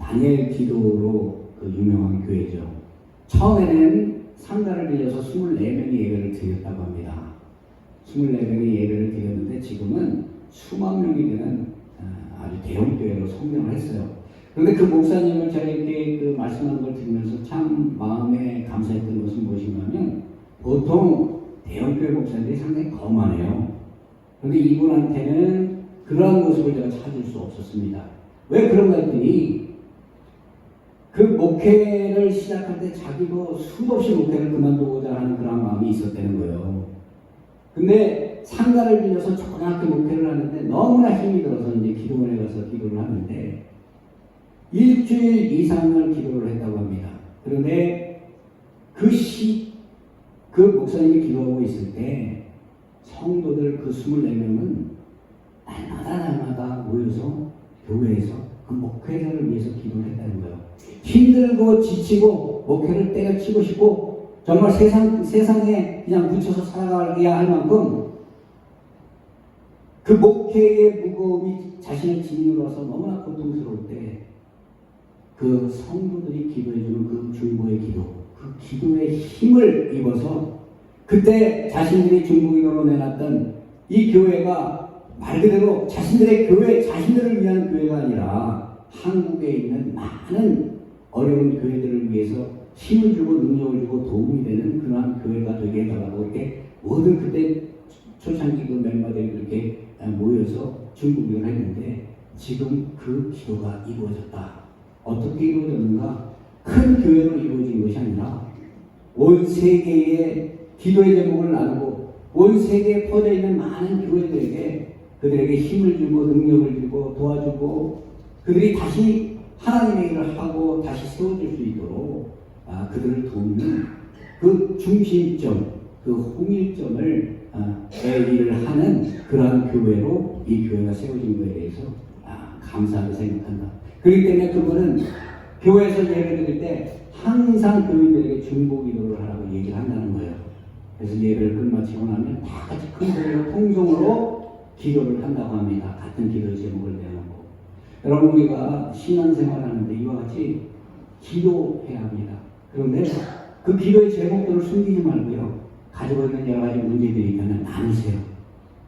다니엘 기도로 그 유명한 교회죠. 처음에는 상가를 빌려서 24명이 예배를 드렸다고 합니다. 24명이 예배를 드렸는데 지금은 수만 명이 되는 아주 대형 교회로 성장을 했어요. 그런데 그 목사님을 제가 이렇게 그 말씀하는 걸 들으면서 참 마음에 감사했던 것은 무엇인가면 보통 대형 교회 목사님들이 상당히 거만해요. 그런데 이분한테는 그러한 모습을 제가 찾을 수 없었습니다. 왜 그런가 했더니 그 목회를 시작할 때 자기도 수도 없이 목회를 그만두고자 하는 그런 마음이 있었다는 거예요. 근데 상가를 빌려서 초등학교 목회를 하는데 너무나 힘이 들어서 이제 기도원에 가서 기도를 하는데 일주일 이상을 기도를 했다고 합니다. 그런데 그 목사님이 기도하고 있을 때 성도들 그 24명은 날마다 모여서 교회에서 그 목회자를 위해서 기도를 했다는 거예요. 힘들고 지치고 목회를 때려치고 싶고 정말 세상에 그냥 묻혀서 살아가야 할 만큼 그 목회의 무거움이 자신의 짐으로 와서 너무나 고통스러울 때 그 성도들이 기도해주는 그 중보의 기도, 그 기도의 힘을 입어서 그때 자신들이 중보기도로 내놨던 이 교회가 말 그대로 자신들의 교회, 자신들을 위한 교회가 아니라 한국에 있는 많은 어려운 교회들을 위해서 힘을 주고 능력을 주고 도움이 되는 그러한 교회가 되게 해달라고 이렇게 모든 그때 초창기 그 멤버들이 그렇게 모여서 중보기도를 했는데 지금 그 기도가 이루어졌다. 어떻게 이루어졌는가? 큰 교회로 이루어진 것이 아니라 온 세계의 기도의 제목을 나누고 온 세계에 퍼져 있는 많은 교회들에게 그들에게 힘을 주고 능력을 주고 도와주고 그들이 다시 하나님의 일을 하고 다시 세워질 수 있도록 그들을 돕는 그 중심점, 그 홍일점을 일을 하는 그러한 교회로 이 교회가 세워진 것에 대해서 감사하게 생각한다. 그렇기 때문에 그분은 교회에서 예배 드릴 때 항상 교인들에게 중보기도를 하라고 얘기를 한다는 거예요. 그래서 예배를 끝마치고 나면 다 같이 큰 소리로 통성으로 기도를 한다고 합니다. 같은 기도의 제목을 내놓고. 여러분 우리가 신앙생활을 하는데 이와 같이 기도해야 합니다. 그런데 그 기도의 제목들을 숨기지 말고요. 가지고 있는 여러 가지 문제들이 있다면 나누세요.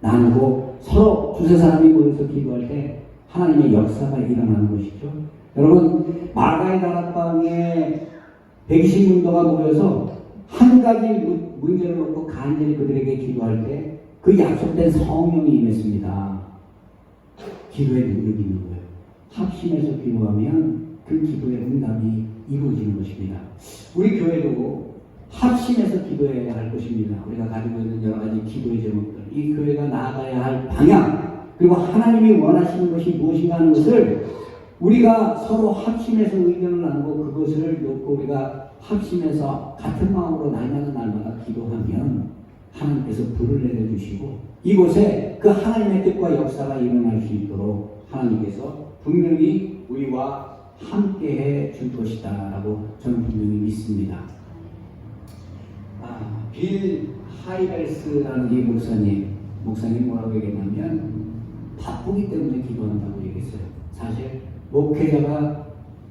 나누고 서로 두세 사람이 모여서 기도할 때 하나님의 역사가 일어나는 것이죠. 여러분 마가의 다락방에 120문도가 모여서 한 가지 문제를 놓고 간절히 그들에게 기도할 때 그 약속된 성령이 임했습니다. 기도의 능력이 있는 거예요. 합심해서 기도하면 그 기도의 응답이 이루어지는 것입니다. 우리 교회도 합심해서 기도해야 할 것입니다. 우리가 가지고 있는 여러 가지 기도의 제목들, 이 교회가 나아가야 할 방향, 그리고 하나님이 원하시는 것이 무엇인가 하는 것을 우리가 서로 합심해서 의견을 나누고 그것을 놓고 우리가 합심해서 같은 마음으로 날마다 기도하면 하나님께서 불을 내려주시고 이곳에 그 하나님의 뜻과 역사가 일어날 수 있도록 하나님께서 분명히 우리와 함께해 줄 것이다 라고 저는 분명히 믿습니다. 빌 하이벨스라는 이 목사님 뭐라고 얘기했냐면 바쁘기 때문에 기도한다고 얘기했어요. 사실 목회자가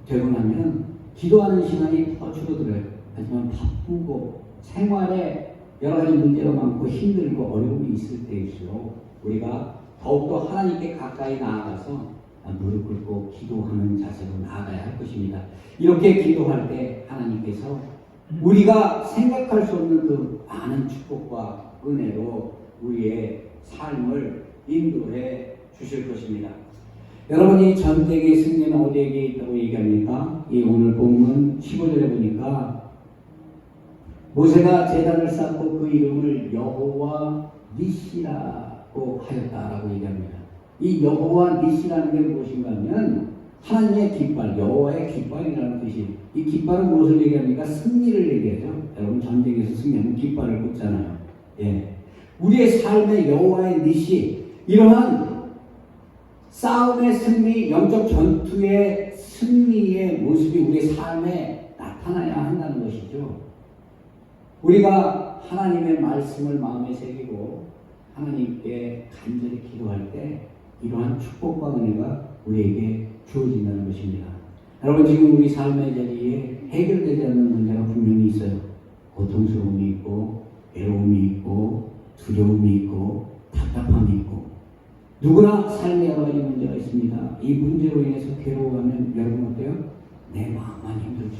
되고 나면 기도하는 시간이 더 줄어들어요. 하지만 바쁘고 생활에 여러 가지 문제가 많고 힘들고 어려움이 있을 때일수록 우리가 더욱더 하나님께 가까이 나아가서 무릎 꿇고 기도하는 자세로 나아가야 할 것입니다. 이렇게 기도할 때 하나님께서 우리가 생각할 수 없는 그 많은 축복과 은혜로 우리의 삶을 인도해 주실 것입니다. 여러분이 전쟁의 승리는 어디에게 있다고 얘기합니까? 이 오늘 본문 15절에 보니까 모세가 제단을 쌓고 그 이름을 여호와 니시라고 하였다라고 얘기합니다. 이 여호와 니시라는 게 무엇인가 하면 하나님의 깃발, 여호와의 깃발이라는 뜻이, 이 깃발은 무엇을 얘기합니까? 승리를 얘기하죠. 여러분 전쟁에서 승리하면 깃발을 꽂잖아요. 예. 우리의 삶의 여호와의 니시, 이러한 싸움의 승리, 영적 전투의 승리의 모습이 우리의 삶에 나타나야 한다는 것이죠. 우리가 하나님의 말씀을 마음에 새기고 하나님께 간절히 기도할 때 이러한 축복과 은혜가 우리에게 주어진다는 것입니다. 여러분, 지금 우리 삶의 자리에 해결되지 않는 문제가 분명히 있어요. 고통스러움이 있고 외로움이 있고 두려움이 있고 답답함이 있고 누구나 삶에 여러 가지 문제가 있습니다. 이 문제로 인해서 괴로워하면 여러분 어때요? 내 마음만 힘들죠.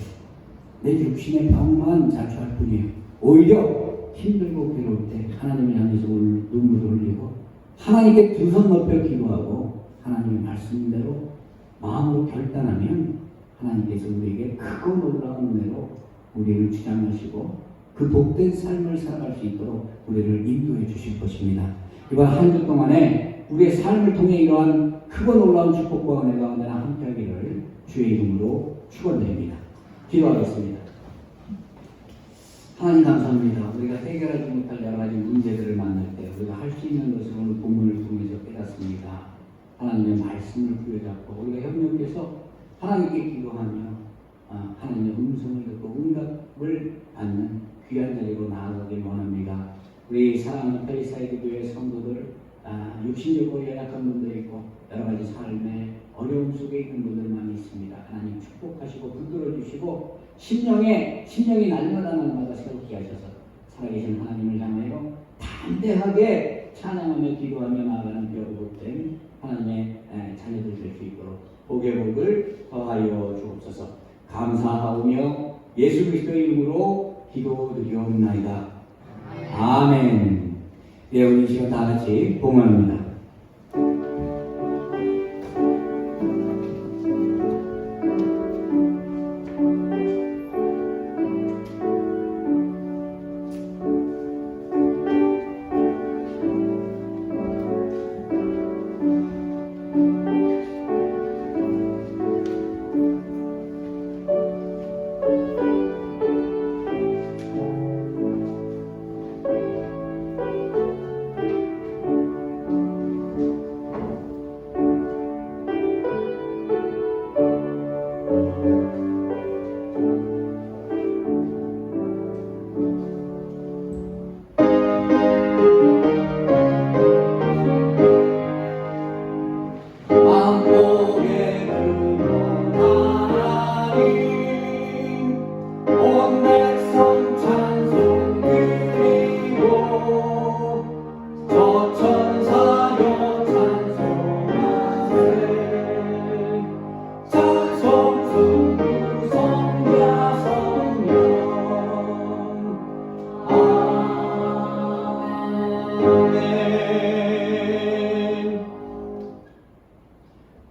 내 육신의 병만 자초할 뿐이에요. 오히려 힘들고 괴로울 때 하나님을 향해서 눈물을 흘리고 하나님께 두 손 높여 기도하고 하나님의 말씀대로 마음으로 결단하면 하나님께서 우리에게 크고 놀라운 은혜로 우리를 주장하시고 그 복된 삶을 살아갈 수 있도록 우리를 인도해 주실 것입니다. 이번 한 주 동안에 우리의 삶을 통해 이러한 크고 놀라운 축복과 은혜가 언제나 함께하기를 주의 이름으로 축원드립니다. 기도하겠습니다. 하나님 감사합니다. 우리가 해결하지 못할 여러 가지 문제들을 만날 때 우리가 할 수 있는 것을 오늘 본문을 통해서 깨닫습니다. 하나님의 말씀을 부여잡고 우리가 협력해서 하나님께 기도하며 하나님의 음성을 듣고 응답을 받는 귀한 자리로 나아가길 원합니다. 우리 사랑하는 펠리사이드 교회 성도들, 육신적으로 연약한 분도 있고 여러 가지 삶의 어려움 속에 있는 분들 많이 있습니다. 하나님 축복하시고 붙들어 주시고 심령이 날마다 새롭게 하셔서 살아계신 하나님을 향하여 담대하게 찬양하며 기도하며 나아가는 교회복된 하나님의 자녀들 될 수 있도록 복의 복을 더하여 주옵소서. 감사하오며 예수 그리스도의 이름으로 기도드리옵나이다. 아멘. 네, 우리 시간 다 같이 봉헌합니다.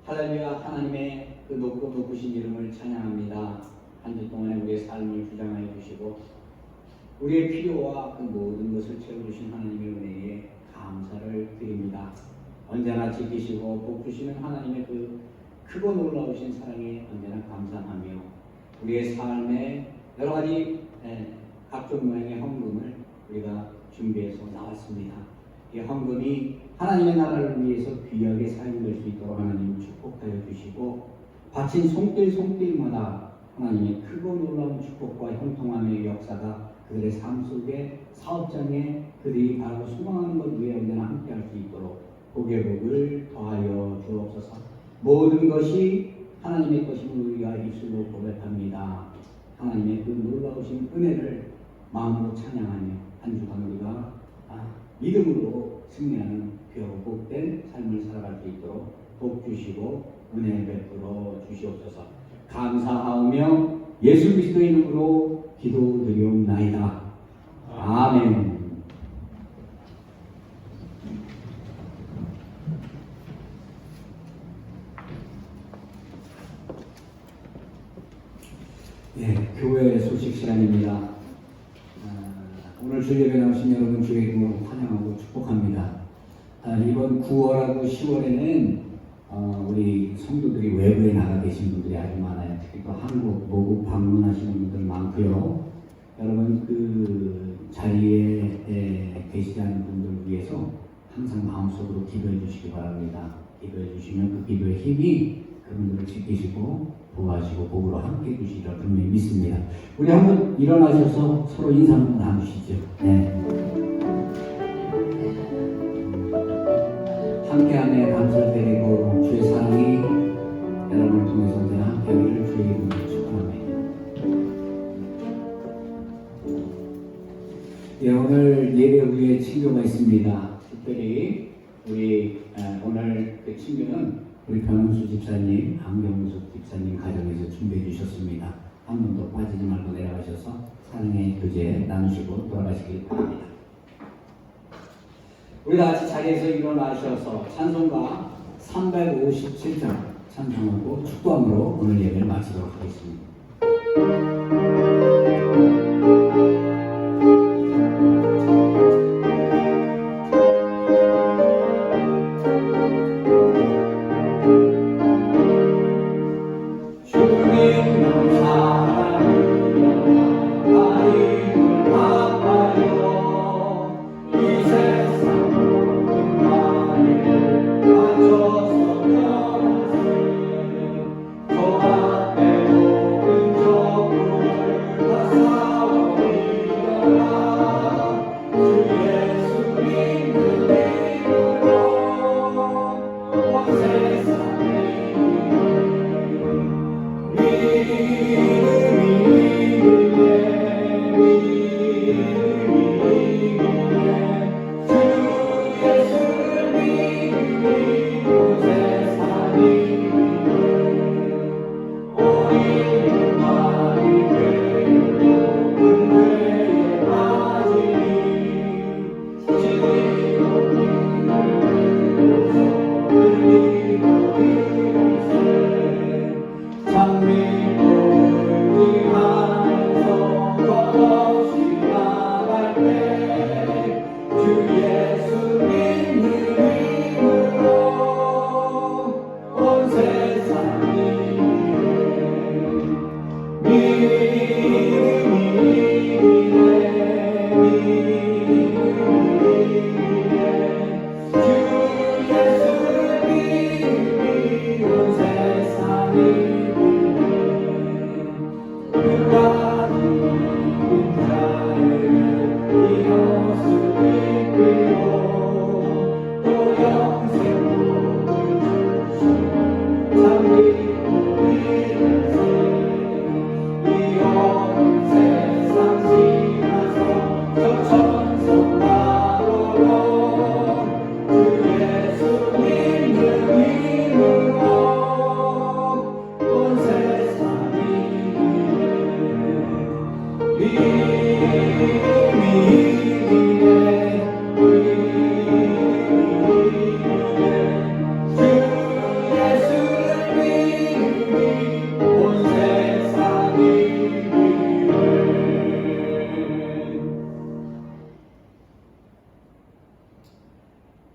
할렐루야. 하나님의 그 높고 높으신 이름을 찬양합니다. 한 주 동안에 우리의 삶을 주장하여 주시고 우리의 필요와 그 모든 것을 채워주신 하나님의 은혜에 감사를 드립니다. 언제나 지키시고 복 주시는 하나님의 그 크고 놀라우신 사랑에 언제나 감사하며 우리의 삶에 여러 가지 각종 모양의 헌금을 우리가 준비해서 나왔습니다. 이 헌금이 하나님의 나라를 위해서 귀하게 사용될 수 있도록 하나님 축복하여 주시고 바친 손길마다 하나님의 크고 놀라운 축복과 형통함의 역사가 그들의 삶 속에 사업장에 그들이 바라고 소망하는 것 위에 언제나 함께할 수 있도록 복의 복을 더하여 주옵소서. 모든 것이 하나님의 것임을 우리가 입술로 고백합니다. 하나님의 그 놀라우신 은혜를 마음으로 찬양하며 한 주간 우리가 믿음으로 승리하는 귀하고 복된 삶을 살아갈 수 있도록 복 주시고 은혜 베풀어 주시옵소서. 감사하오며 예수 그리스도의 이름으로 기도드리옵나이다. 아멘. 예, 교회 소식 시간입니다. 오늘 주일에 나오신 여러분 주의 이름으로 환영하고 축복합니다. 이번 9월하고 10월에는 우리 성도들이 외부에 나가 계신 분들이 아주 많아요. 특히 또 한국, 모국 방문하시는 분들 많고요. 여러분 그 자리에 계시지 않은 분들을 위해서 항상 마음속으로 기도해 주시기 바랍니다. 기도해 주시면 그 기도의 힘이 그분들을 지키시고 도와주시고 복으로 함께 해주시리라 분명히 믿습니다. 우리 한번 일어나셔서 서로 인사 한번 나누시죠. 네. 함께하며 감사드리고 주의 사랑이 여러분을 통해서 언제나 함께하기를 주의 이름으로 축원합니다. 예, 오늘 예배 후에 친교가 있습니다. 특별히 우리 오늘 그 친교는 우리 변홍수 집사님, 안경수 집사님 가정에서 준비해 주셨습니다. 한 번도 빠지지 말고 내려가셔서 사랑의 교제 나누시고 돌아가시길 바랍니다. 우리 다 같이 자리에서 일어나셔서 찬송가 357장 찬송하고 축도함으로 오늘 예배를 마치도록 하겠습니다.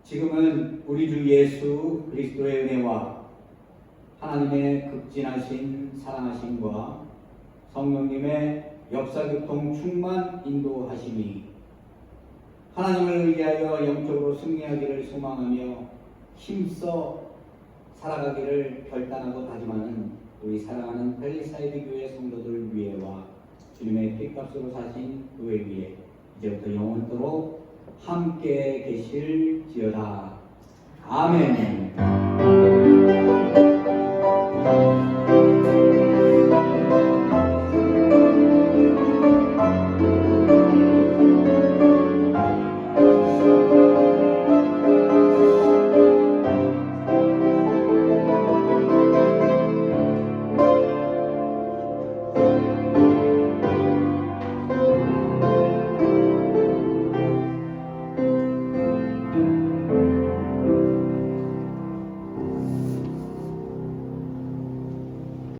지금은 우리 주 예수 그리스도의 은혜와 하나님의 극진하신 사랑하심과 성령님의 역사교통 충만 인도하심이 하나님을 의지하여 영적으로 승리하기를 소망하며 힘써 살아가기를 결단하고 다짐하는 우리 사랑하는 벨리사이드 교회 성도들 위에와 주님의 피값으로 사신 교회 위에 이제부터 영원토록 함께 계실지어다. 아멘.